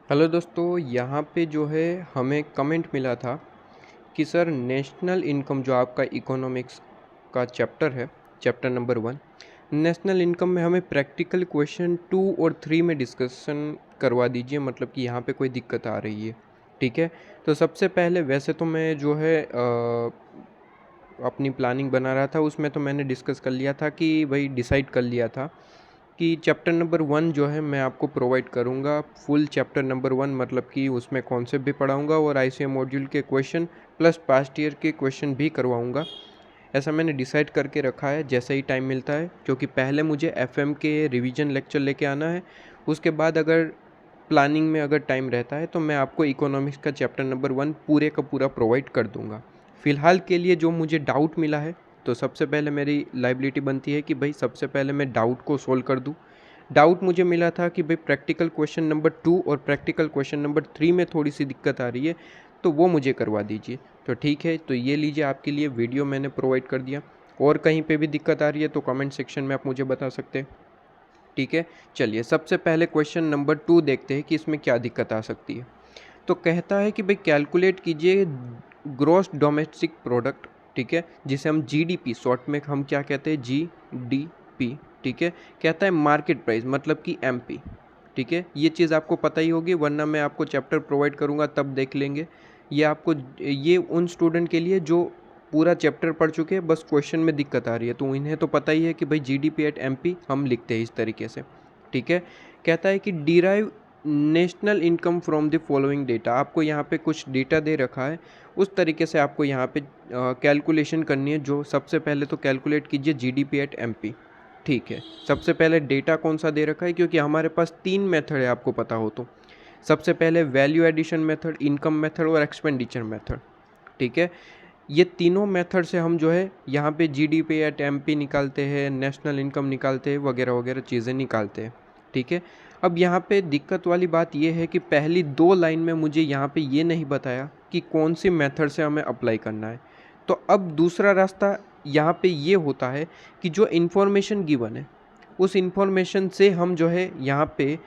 Hello दोस्तों, यहाँ पे जो है हमें कमेंट मिला था कि सर नेशनल इनकम जो आपका इकोनॉमिक्स का चैप्टर है, चैप्टर नंबर 1, नेशनल इनकम में हमें प्रैक्टिकल क्वेश्चन 2 और 3 में डिस्कशन करवा दीजिए। मतलब कि यहाँ पे कोई दिक्कत आ रही है। ठीक है, तो सबसे पहले वैसे तो मैं जो है अपनी प्लानिंग बना रहा था, उसमें तो मैंने डिस्कस कर लिया था कि भाई डिसाइड कर लिया था कि चैप्टर नंबर 1 जो है मैं आपको प्रोवाइड करूँगा। फुल चैप्टर नंबर 1 मतलब कि उसमें कॉन्सेप्ट भी पढ़ाऊँगा और आईसीएम मॉड्यूल के क्वेश्चन प्लस पास्ट ईयर के क्वेश्चन भी करवाऊँगा। ऐसा मैंने डिसाइड करके रखा है जैसे ही टाइम मिलता है, क्योंकि पहले मुझे एफएम के रिवीजन लेक्चर लेके आना है। उसके बाद अगर प्लानिंग में अगर टाइम रहता है तो मैं आपको इकोनॉमिक्स का चैप्टर नंबर 1 पूरे का पूरा प्रोवाइड कर दूँगा। फ़िलहाल के लिए जो मुझे डाउट मिला है, तो सबसे पहले मेरी लायबिलिटी बनती है कि भाई सबसे पहले मैं डाउट को सोल्व कर दूँ। डाउट मुझे मिला था कि भाई प्रैक्टिकल क्वेश्चन नंबर 2 और प्रैक्टिकल क्वेश्चन नंबर 3 में थोड़ी सी दिक्कत आ रही है, तो वो मुझे करवा दीजिए। तो ठीक है, तो ये लीजिए आपके लिए वीडियो मैंने प्रोवाइड कर दिया। और कहीं पे भी दिक्कत आ रही है तो कमेंट सेक्शन में आप मुझे बता सकते हैं। ठीक है, चलिए सबसे पहले क्वेश्चन नंबर 2 देखते हैं कि इसमें क्या दिक्कत आ सकती है। तो कहता है कि भाई कैलकुलेट कीजिए ग्रॉस डोमेस्टिक प्रोडक्ट। ठीक है, जिसे हम जीडीपी शॉर्ट में हम क्या कहते हैं, जीडीपी। ठीक है, कहता है मार्केट प्राइस मतलब कि एमपी। ठीक है, ये चीज़ आपको पता ही होगी, वरना मैं आपको चैप्टर प्रोवाइड करूँगा तब देख लेंगे। ये उन स्टूडेंट के लिए जो पूरा चैप्टर पढ़ चुके हैं, बस क्वेश्चन में दिक्कत आ रही है, तो इन्हें तो पता ही है कि भाई जीडीपी एट एमपी हम लिखते हैं इस तरीके से। ठीक है, कहता है कि derive national income from the following data. आपको यहाँ पे कुछ डेटा दे रखा है, उस तरीके से आपको यहाँ पे कैलकुलेशन करनी है। जो सबसे पहले तो कैलकुलेट कीजिए जीडीपी एट एमपी। ठीक है, सबसे पहले डेटा कौन सा दे रखा है, क्योंकि हमारे पास 3 मेथड है, आपको पता हो तो। सबसे पहले value addition method, income method और एक्सपेंडिचर मेथड। ठीक है, ये तीनों मेथड से हम जो है यहाँ पे जीडीपी एट एमपी निकालते हैं, नेशनल इनकम निकालते हैं, वगैरह वगैरह चीज़ें निकालते हैं। ठीक है, अब यहाँ पे दिक्कत वाली बात ये है कि पहली 2 लाइन में मुझे यहाँ पे ये नहीं बताया कि कौन सी मेथड से हमें अप्लाई करना है। तो अब दूसरा रास्ता यहाँ पे ये होता है कि जो इन्फॉर्मेशन गिवन है, उस इन्फॉर्मेशन से हम जो है यहाँ पे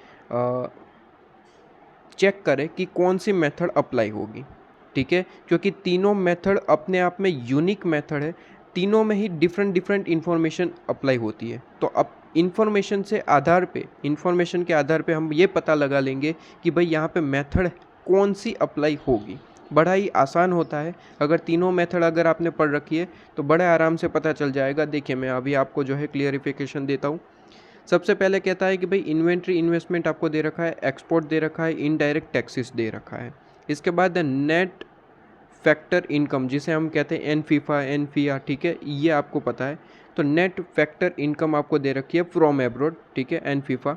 चेक करें कि कौन सी मेथड अप्लाई होगी। ठीक है, क्योंकि तीनों मेथड अपने आप में यूनिक मेथड है, तीनों में ही डिफरेंट डिफरेंट इन्फॉर्मेशन अप्लाई होती है। तो अब इन्फॉर्मेशन के आधार पे हम ये पता लगा लेंगे कि भाई यहाँ पे मेथड कौन सी अप्लाई होगी। बड़ा ही आसान होता है, अगर तीनों मेथड अगर आपने पढ़ रखी है तो बड़े आराम से पता चल जाएगा। देखिए मैं अभी आपको जो है क्लियरिफिकेशन देता हूँ। सबसे पहले कहता है कि भाई इन्वेंट्री इन्वेस्टमेंट आपको दे रखा है, एक्सपोर्ट दे रखा है, इनडायरेक्ट टैक्सेस दे रखा है। इसके बाद नेट फैक्टर इनकम, जिसे हम कहते हैं एनफीफा एनफीआर। ठीक है, ये आपको पता है। तो नेट फैक्टर इनकम आपको दे रखी है फ्रॉम एब्रोड। ठीक है, एनफीफा।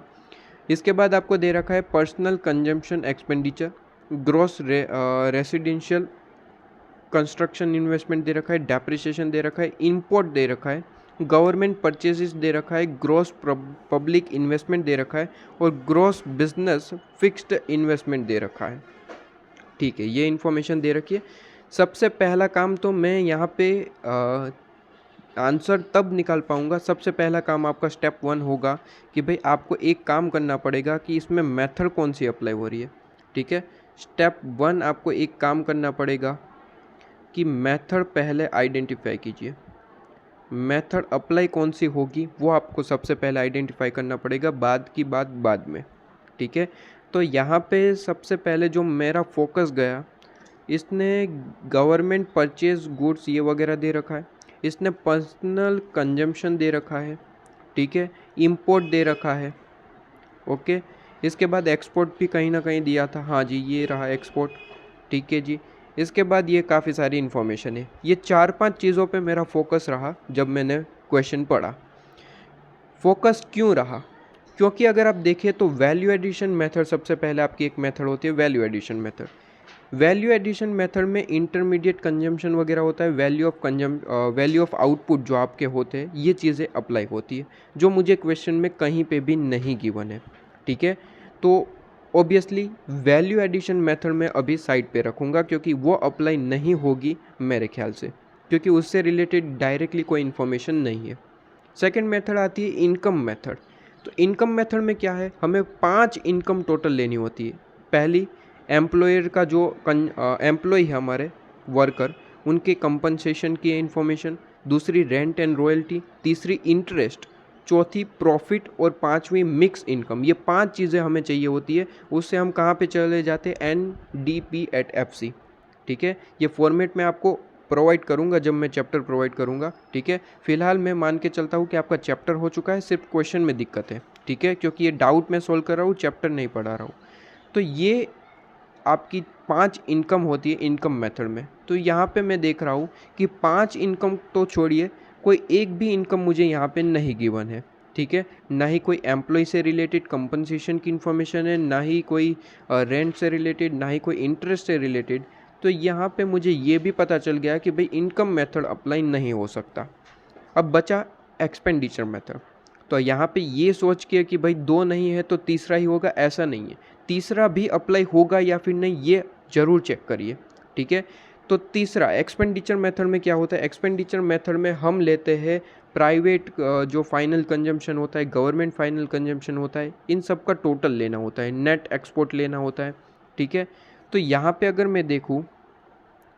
इसके बाद आपको दे रखा है personal consumption expenditure, gross residential construction investment दे रखा है, डेप्रिसिएशन दे रखा है, इंपोर्ट दे रखा है, गवर्नमेंट परचेजेस दे रखा है, ग्रॉस पब्लिक इन्वेस्टमेंट दे रखा है और ग्रॉस बिजनेस फिक्स्ड इन्वेस्टमेंट दे रखा है। ठीक है, ये इन्फॉर्मेशन दे रखी है। सबसे पहला काम तो मैं यहाँ पे आंसर तब निकाल पाऊँगा। सबसे पहला काम आपका स्टेप 1 होगा कि भाई आपको एक काम करना पड़ेगा कि इसमें मेथड कौन सी अप्लाई हो रही है। ठीक है, स्टेप 1 आपको एक काम करना पड़ेगा कि मेथड पहले आइडेंटिफाई कीजिए। मेथड अप्लाई कौन सी होगी वो आपको सबसे पहले आइडेंटिफाई करना पड़ेगा, बाद की बात बाद में। ठीक है, तो यहाँ पे सबसे पहले जो मेरा फोकस गया, इसने गवर्नमेंट परचेज गुड्स ये वगैरह दे रखा है, इसने पर्सनल कंजम्पशन दे रखा है। ठीक है, इंपोर्ट दे रखा है। ओके, इसके बाद एक्सपोर्ट भी कहीं ना कहीं दिया था। हाँ जी, ये रहा एक्सपोर्ट। ठीक है जी, इसके बाद ये काफ़ी सारी इन्फॉर्मेशन है। ये 4-5 चीज़ों पे मेरा फोकस रहा जब मैंने क्वेश्चन पढ़ा। फोकस क्यों रहा, क्योंकि अगर आप देखें तो वैल्यू एडिशन मेथड सबसे पहले आपकी एक मेथड होती है, value addition method. Value addition method में इंटरमीडिएट कंजम्पशन वगैरह होता है, वैल्यू ऑफ आउटपुट जो आपके होते हैं, ये चीज़ें अप्लाई होती है, जो मुझे क्वेश्चन में कहीं पे भी नहीं गिवन है। ठीक है, तो ऑब्वियसली वैल्यू एडिशन मेथड में अभी साइड पे रखूँगा, क्योंकि वो अप्लाई नहीं होगी मेरे ख्याल से, क्योंकि उससे रिलेटेड डायरेक्टली कोई इन्फॉर्मेशन नहीं है। सेकेंड मेथड आती है इनकम मेथड। तो इनकम मेथड में क्या है, हमें 5 इनकम टोटल लेनी होती है। पहली एम्प्लॉयर का जो एम्प्लॉय है हमारे वर्कर, उनके कंपनसेशन की इन्फॉर्मेशन, दूसरी रेंट एंड रॉयल्टी, तीसरी इंटरेस्ट, चौथी प्रॉफिट और पांचवी मिक्स इनकम। ये 5 चीज़ें हमें चाहिए होती है। उससे हम कहाँ पे चले जाते हैं, NDP@FC। ठीक है, ये फॉर्मेट मैं आपको प्रोवाइड करूँगा जब मैं चैप्टर प्रोवाइड करूँगा। ठीक है, फिलहाल मैं मान के चलता हूँ कि आपका चैप्टर हो चुका है, सिर्फ क्वेश्चन में दिक्कत है। ठीक है, क्योंकि ये डाउट मैं सोल्व कर रहा हूँ, चैप्टर नहीं पढ़ा रहा हूँ। तो ये आपकी 5 इनकम होती है इनकम मेथड में। तो यहाँ पे मैं देख रहा हूँ कि 5 इनकम तो छोड़िए, कोई एक भी इनकम मुझे यहाँ पे नहीं गिवन है। ठीक है, ना ही कोई एम्प्लॉय से रिलेटेड कंपनसेशन की इन्फॉर्मेशन है, ना ही कोई रेंट से रिलेटेड, ना ही कोई इंटरेस्ट से रिलेटेड। तो यहाँ पे मुझे ये भी पता चल गया कि भाई इनकम मेथड अप्लाई नहीं हो सकता। अब बचा एक्सपेंडिचर मेथड। तो यहाँ पे ये सोच के कि भाई 2 नहीं है तो तीसरा ही होगा, ऐसा नहीं है। तीसरा भी अप्लाई होगा या फिर नहीं, ये ज़रूर चेक करिए। ठीक है, तो तीसरा एक्सपेंडिचर मेथड में क्या होता है, एक्सपेंडिचर मेथड में हम लेते हैं प्राइवेट जो फाइनल कंजम्पशन होता है, गवर्नमेंट फाइनल कंजम्पशन होता है, इन सब का टोटल लेना होता है, नेट एक्सपोर्ट लेना होता है। ठीक है, तो यहाँ पे अगर मैं देखूँ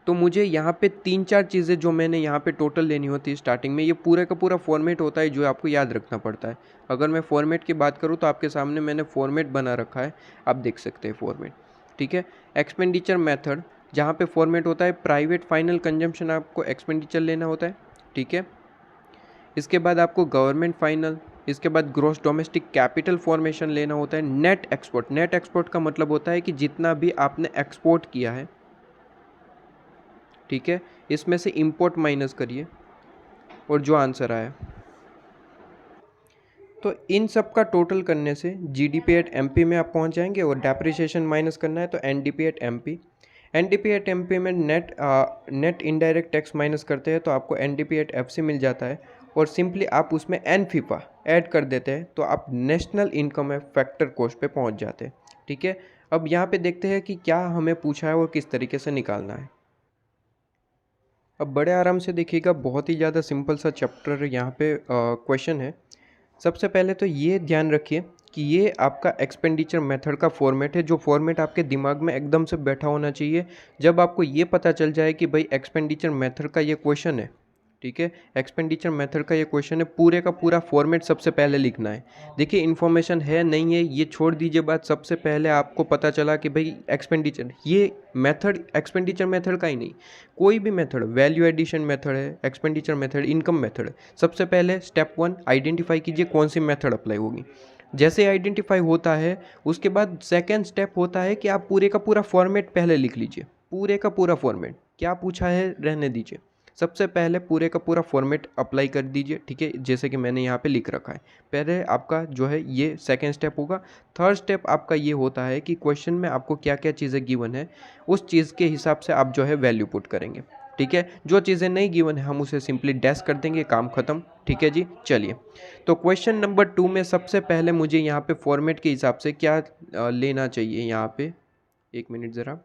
तो मुझे यहाँ पे 3-4 चीज़ें जो मैंने यहाँ पे टोटल लेनी होती है स्टार्टिंग में। ये पूरे का पूरा फॉर्मेट होता है जो आपको याद रखना पड़ता है। अगर मैं फॉर्मेट की बात करूँ तो आपके सामने मैंने फॉर्मेट बना रखा है, आप देख सकते हैं फॉर्मेट। ठीक है, एक्सपेंडिचर मेथड जहाँ पे फॉर्मेट होता है प्राइवेट फाइनल कंजम्पशन, आपको एक्सपेंडिचर लेना होता है। ठीक है, इसके बाद आपको गवर्नमेंट फाइनल, इसके बाद ग्रॉस डोमेस्टिक कैपिटल फॉर्मेशन लेना होता है। नेट एक्सपोर्ट, नेट एक्सपोर्ट का मतलब होता है कि जितना भी आपने एक्सपोर्ट किया है, ठीक है, इसमें से इंपोर्ट माइनस करिए और जो आंसर आया, तो इन सब का टोटल करने से GDP@MP में आप पहुंच जाएंगे और डेप्रिसिएशन माइनस करना है तो NDP@MP। NDP@MP में नेट इनडायरेक्ट टैक्स माइनस करते हैं तो आपको NDP@FC मिल जाता है और सिंपली आप उसमें NFIPA ऐड कर देते हैं तो आप नेशनल इनकम फैक्टर कॉस्ट पे पहुंच जाते हैं। ठीक है, अब यहाँ पे देखते हैं कि क्या हमें पूछा है और किस तरीके से निकालना है। अब बड़े आराम से देखिएगा, बहुत ही ज़्यादा सिंपल सा चैप्टर यहाँ पे क्वेश्चन है। सबसे पहले तो ये ध्यान रखिए कि ये आपका एक्सपेंडिचर मेथड का फॉर्मेट है, जो फॉर्मेट आपके दिमाग में एकदम से बैठा होना चाहिए। जब आपको ये पता चल जाए कि भाई एक्सपेंडिचर मेथड का ये क्वेश्चन है, ठीक है, एक्सपेंडिचर मेथड का ये क्वेश्चन है, पूरे का पूरा फॉर्मेट सबसे पहले लिखना है। देखिए इन्फॉर्मेशन है नहीं है ये छोड़ दीजिए बात, सबसे पहले आपको पता चला कि भाई एक्सपेंडिचर, ये मेथड एक्सपेंडिचर मेथड का ही नहीं, कोई भी मेथड, वैल्यू एडिशन मेथड है, एक्सपेंडिचर मेथड, इनकम मेथड है, सबसे पहले स्टेप 1 आइडेंटिफाई कीजिए कौन सी मेथड अप्लाई होगी। जैसे आइडेंटिफाई होता है उसके बाद सेकेंड स्टेप होता है कि आप पूरे का पूरा फॉर्मेट पहले लिख लीजिए। पूरे का पूरा फॉर्मेट क्या पूछा है रहने दीजिए, सबसे पहले पूरे का पूरा फॉर्मेट अप्लाई कर दीजिए। ठीक है, जैसे कि मैंने यहाँ पे लिख रखा है, पहले आपका जो है ये सेकंड स्टेप होगा। थर्ड स्टेप आपका ये होता है कि क्वेश्चन में आपको क्या क्या चीज़ें गिवन है, उस चीज़ के हिसाब से आप जो है वैल्यू पुट करेंगे। ठीक है, जो चीज़ें नहीं गिवन है हम उसे सिंपली डैश कर देंगे, काम खत्म। ठीक है जी, चलिए तो क्वेश्चन नंबर 2 में सबसे पहले मुझे यहाँ पे फॉर्मेट के हिसाब से क्या लेना चाहिए, यहाँ पे एक मिनट ज़रा,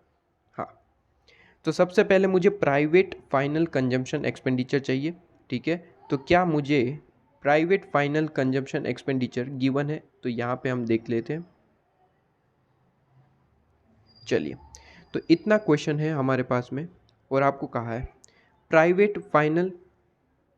हाँ, तो सबसे पहले मुझे प्राइवेट फाइनल कंजम्पशन एक्सपेंडिचर चाहिए। ठीक है, तो क्या मुझे private final consumption expenditure given है, तो यहाँ पे हम देख लेते हैं। चलिए, तो इतना क्वेश्चन है हमारे पास में और आपको कहा है प्राइवेट फाइनल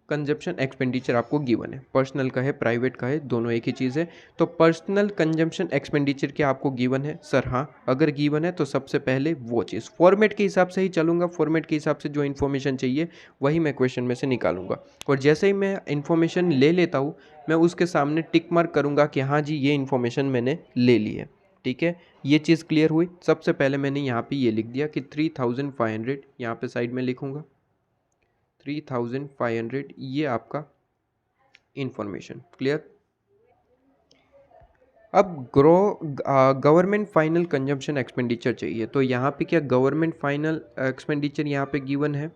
कंजम्पशन एक्सपेंडिचर आपको गिवन है, पर्सनल का है प्राइवेट का है, दोनों एक ही चीज़ है। तो पर्सनल कंजम्पशन एक्सपेंडिचर क्या आपको गिवन है सर? हाँ, अगर गिवन है तो सबसे पहले वो चीज़, फॉर्मेट के हिसाब से ही चलूँगा, फॉर्मेट के हिसाब से जो इन्फॉर्मेशन चाहिए वही मैं क्वेश्चन में से निकालूंगा और जैसे ही मैं इन्फॉर्मेशन ले लेता हूँ मैं उसके सामने टिक मार्क करूँगा कि हाँ जी ये इन्फॉर्मेशन मैंने ले ली है। ठीक है, ये चीज़ क्लियर हुई। सबसे पहले मैंने यहाँ पे ये लिख दिया कि 3500, यहाँ पे साइड में लिखूँगा 3500, ये आपका इंफॉर्मेशन क्लियर। अब गवर्नमेंट फाइनल कंजम्पशन एक्सपेंडिचर चाहिए, तो यहाँ पे क्या गवर्नमेंट फाइनल एक्सपेंडिचर यहाँ पे गिवन है,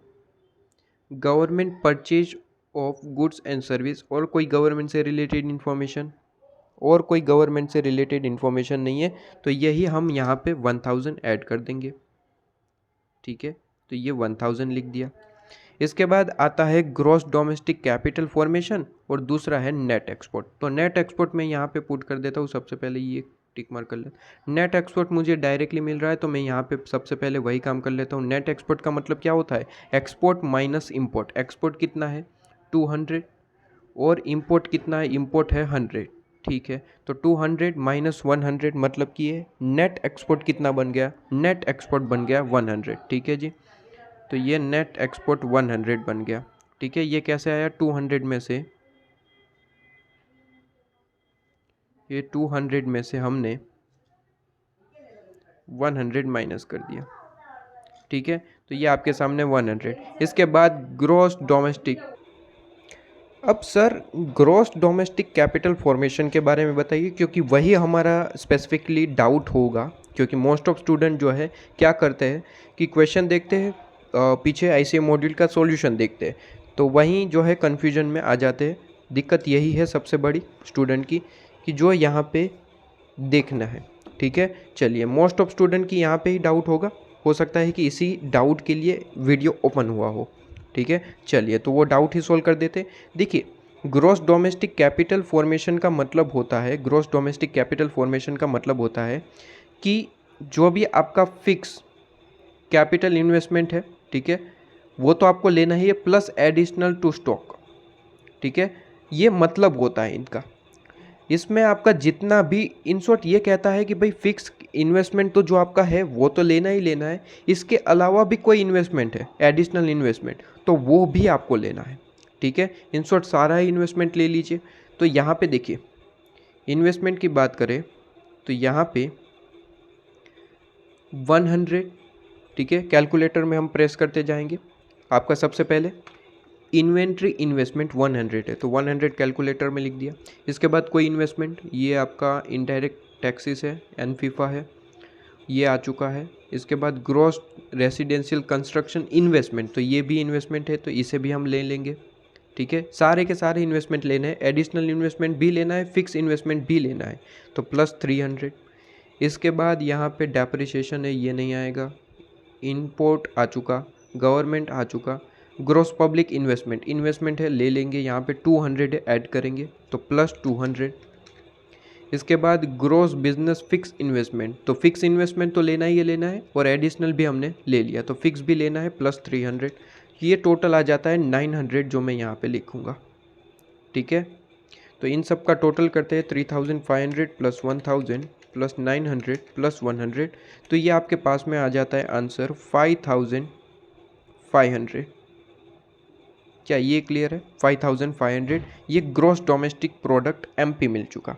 government purchase of goods and service, और कोई गवर्नमेंट से रिलेटेड इन्फॉर्मेशन, और कोई गवर्नमेंट से रिलेटेड इन्फॉर्मेशन नहीं है, तो यही हम यहाँ पे 1000 ऐड कर देंगे। ठीक है, तो ये 1000 लिख दिया। इसके बाद आता है ग्रॉस डोमेस्टिक कैपिटल फॉर्मेशन और दूसरा है नेट एक्सपोर्ट। तो नेट एक्सपोर्ट मैं यहाँ पे पुट कर देता हूँ, सबसे पहले ये टिक मार्क कर लेता। नेट एक्सपोर्ट मुझे डायरेक्टली मिल रहा है तो मैं यहाँ पे सबसे पहले वही काम कर लेता हूँ। नेट एक्सपोर्ट का मतलब क्या होता है, एक्सपोर्ट माइनस इम्पोर्ट। एक्सपोर्ट कितना है 200 और इम्पोर्ट कितना है, इम्पोर्ट है 100, ठीक है। तो 200 माइनस 100 मतलब कि ये नेट एक्सपोर्ट कितना बन गया, नेट एक्सपोर्ट बन गया 100, ठीक है जी। तो ये नेट एक्सपोर्ट 100 बन गया, ठीक है। ये कैसे आया, 200 में से, ये 200 में से हमने 100 माइनस कर दिया, ठीक है। तो ये आपके सामने 100। इसके बाद ग्रॉस डोमेस्टिक। अब sir gross domestic capital formation के बारे में बताइए, क्योंकि वही हमारा स्पेसिफिकली डाउट होगा। क्योंकि मोस्ट ऑफ स्टूडेंट जो है क्या करते हैं कि क्वेश्चन देखते हैं, पीछे आईसीएम मॉड्यूल का सॉल्यूशन देखते हैं, तो वहीं जो है कन्फ्यूजन में आ जाते हैं। दिक्कत यही है सबसे बड़ी स्टूडेंट की, कि जो यहाँ पे देखना है, ठीक है। चलिए, मोस्ट ऑफ स्टूडेंट की यहाँ पे ही डाउट होगा, हो सकता है कि इसी डाउट के लिए वीडियो ओपन हुआ हो, ठीक है। चलिए, तो वो डाउट ही सोल्व कर देते। देखिए, ग्रॉस डोमेस्टिक कैपिटल फॉर्मेशन का मतलब होता है, ग्रॉस डोमेस्टिक कैपिटल फॉर्मेशन का मतलब होता है कि जो भी आपका फिक्स कैपिटल इन्वेस्टमेंट है, ठीक है, वो तो आपको लेना ही है, प्लस एडिशनल टू स्टॉक, ठीक है। ये मतलब होता है इनका। इसमें आपका जितना भी, इन शॉर्ट ये कहता है कि भाई फिक्स इन्वेस्टमेंट तो जो आपका है वो तो लेना ही लेना है, इसके अलावा भी कोई इन्वेस्टमेंट है एडिशनल इन्वेस्टमेंट, तो वो भी आपको लेना है, ठीक है। इन शॉर्ट सारा ही इन्वेस्टमेंट ले लीजिए। तो यहाँ पे देखिए, इन्वेस्टमेंट की बात करें तो यहाँ पे 100, ठीक है, कैलकुलेटर में हम प्रेस करते जाएंगे। आपका सबसे पहले इन्वेंट्री इन्वेस्टमेंट 100 है, तो 100 कैलकुलेटर में लिख दिया। इसके बाद कोई इन्वेस्टमेंट, ये आपका इनडायरेक्ट टैक्सेस है, एनफीफा है, ये आ चुका है। इसके बाद ग्रॉस रेसिडेंशियल कंस्ट्रक्शन इन्वेस्टमेंट, तो ये भी इन्वेस्टमेंट है, तो इसे भी हम ले लेंगे, ठीक है। सारे के सारे इन्वेस्टमेंट लेने हैं, एडिशनल इन्वेस्टमेंट भी लेना है, फिक्स इन्वेस्टमेंट भी लेना है, तो प्लस 300। इसके बाद यहाँ पे डेप्रिसिएशन है, ये नहीं आएगा। इंपोर्ट आ चुका, गवर्नमेंट आ चुका, ग्रॉस पब्लिक इन्वेस्टमेंट, इन्वेस्टमेंट है, ले लेंगे, यहाँ पे 200 है, ऐड करेंगे तो प्लस 200। इसके बाद ग्रॉस बिजनेस फिक्स इन्वेस्टमेंट, तो फिक्स इन्वेस्टमेंट तो लेना ही लेना है और एडिशनल भी हमने ले लिया, तो फिक्स भी लेना है, प्लस 300। ये टोटल आ जाता है 900, जो मैं यहाँ पे लिखूँगा, ठीक है। तो इन सब का टोटल करते हैं 3500 प्लस 1000 प्लस 900 प्लस 100, तो ये आपके पास में आ जाता है आंसर 5500। क्या ये क्लियर है, 5500 ये ग्रॉस डोमेस्टिक प्रोडक्ट एमपी मिल चुका,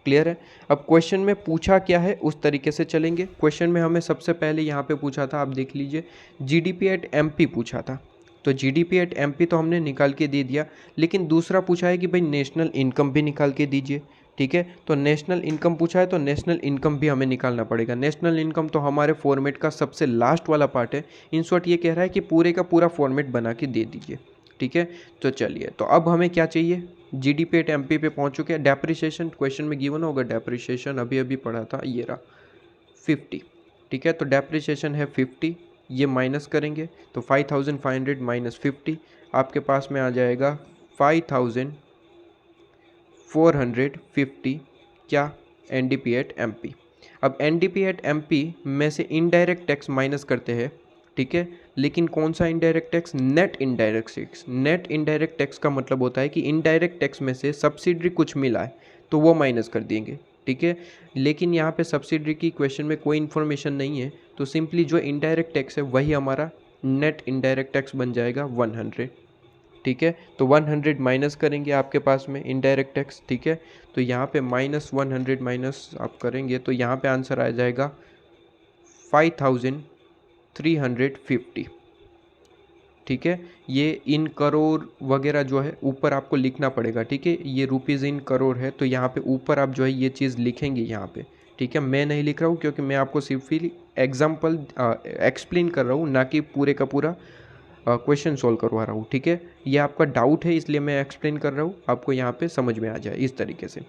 क्लियर है। अब क्वेश्चन में पूछा क्या है उस तरीके से चलेंगे। क्वेश्चन में हमें सबसे पहले यहाँ पे पूछा था, आप देख लीजिए, जीडीपी एट एमपी पूछा था, तो जीडीपी एट एमपी तो हमने निकाल के दे दिया, लेकिन दूसरा पूछा है कि भाई नेशनल इनकम भी निकाल के दीजिए, ठीक है। तो नेशनल इनकम पूछा है, तो नेशनल इनकम भी हमें निकालना पड़ेगा। नेशनल इनकम तो हमारे फॉर्मेट का सबसे लास्ट वाला पार्ट है। इन शॉर्ट ये कह रहा है कि पूरे का पूरा फॉर्मेट बना के दे दीजिए, ठीक है। तो चलिए, तो अब हमें क्या चाहिए, जीडीपी एट एमपी पे पहुंच चुके हैं। डेप्रिसिएशन क्वेश्चन में गिवन होगा, डेप्रिसिएशन अभी अभी पढ़ा था, ये रहा 50, ठीक है। तो डेप्रिसिएशन है 50, ये माइनस करेंगे तो 5500 माइनस 50 आपके पास में आ जाएगा 5450, क्या, एनडीपी एट एमपी। अब एनडीपी एट एमपी में से इनडायरेक्ट टैक्स माइनस करते हैं, ठीक है। लेकिन कौन सा indirect tax, net indirect tax. Net indirect tax का मतलब होता है कि इनडायरेक्ट टैक्स में से सब्सिडरी कुछ मिला है तो वो माइनस कर देंगे, ठीक है। लेकिन यहाँ पे सब्सिडरी की क्वेश्चन में कोई इन्फॉर्मेशन नहीं है, तो सिंपली जो इनडायरेक्ट टैक्स है वही हमारा नेट इनडायरेक्ट टैक्स बन जाएगा 100, ठीक है। तो 100 माइनस करेंगे आपके पास में इनडायरेक्ट टैक्स, ठीक है। तो यहाँ पे माइनस 100 माइनस आप करेंगे तो यहाँ पे आंसर आ जाएगा 5350, ठीक है। ये इन करोड़ वगैरह जो है ऊपर आपको लिखना पड़ेगा, ठीक है। ये रुपीज़ इन करोड़ है, तो यहाँ पे ऊपर आप जो है ये चीज़ लिखेंगे यहाँ पे, ठीक है। मैं नहीं लिख रहा हूँ क्योंकि मैं आपको सिर्फ ही एग्जाम्पल एक्सप्लेन कर रहा हूँ, ना कि पूरे का पूरा क्वेश्चन सोल्व करवा रहा हूँ, ठीक है। ये आपका डाउट है इसलिए मैं एक्सप्लेन कर रहा हूँ, आपको यहाँ पे समझ में आ जाए इस तरीके से।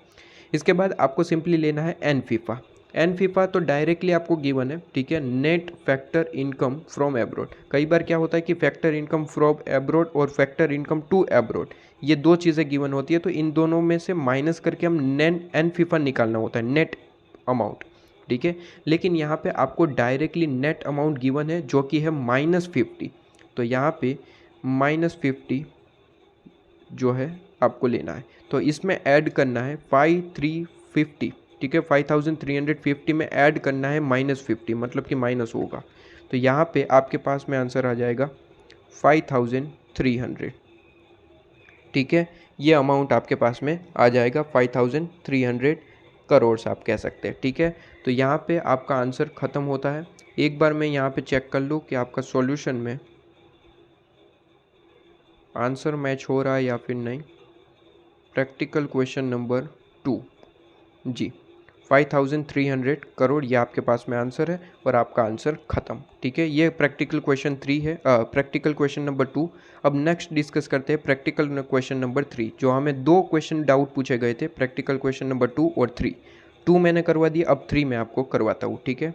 इसके बाद आपको सिंपली लेना है एनफीफा। एन फीफा तो डायरेक्टली आपको गिवन है, ठीक है। Net factor income from abroad, कई बार क्या होता है कि फैक्टर इनकम फ्रॉम एब्रोड और फैक्टर इनकम टू एब्रोड, ये दो चीज़ें गिवन होती है, तो इन दोनों में से माइनस करके हम एन फीफा निकालना होता है, नेट अमाउंट, ठीक है। लेकिन यहाँ पे आपको डायरेक्टली नेट अमाउंट गिवन है जो कि है -50, तो यहाँ पे -50 जो है आपको लेना है, तो इसमें ऐड करना है 5350, ठीक है। 5350 में ऐड करना है -50, मतलब कि माइनस होगा, तो यहाँ पे आपके पास में आंसर आ जाएगा 5300, ठीक है। ये अमाउंट आपके पास में आ जाएगा 5300 करोड़ आप कह सकते हैं, ठीक है। तो यहाँ पे आपका आंसर ख़त्म होता है। एक बार मैं यहाँ पे चेक कर लूँ कि आपका सॉल्यूशन में आंसर मैच हो रहा है या फिर नहीं। प्रैक्टिकल क्वेश्चन नंबर 2, जी 5300 करोड़, ये आपके पास में आंसर है और आपका आंसर ख़त्म, ठीक है। ये प्रैक्टिकल क्वेश्चन 3 है, प्रैक्टिकल क्वेश्चन नंबर 2। अब नेक्स्ट डिस्कस करते हैं प्रैक्टिकल क्वेश्चन नंबर 3, जो हमें 2 क्वेश्चन डाउट पूछे गए थे, प्रैक्टिकल क्वेश्चन नंबर 2 और 3। 2 मैंने करवा दिया, अब 3 मैं आपको करवाता हूँ, ठीक है।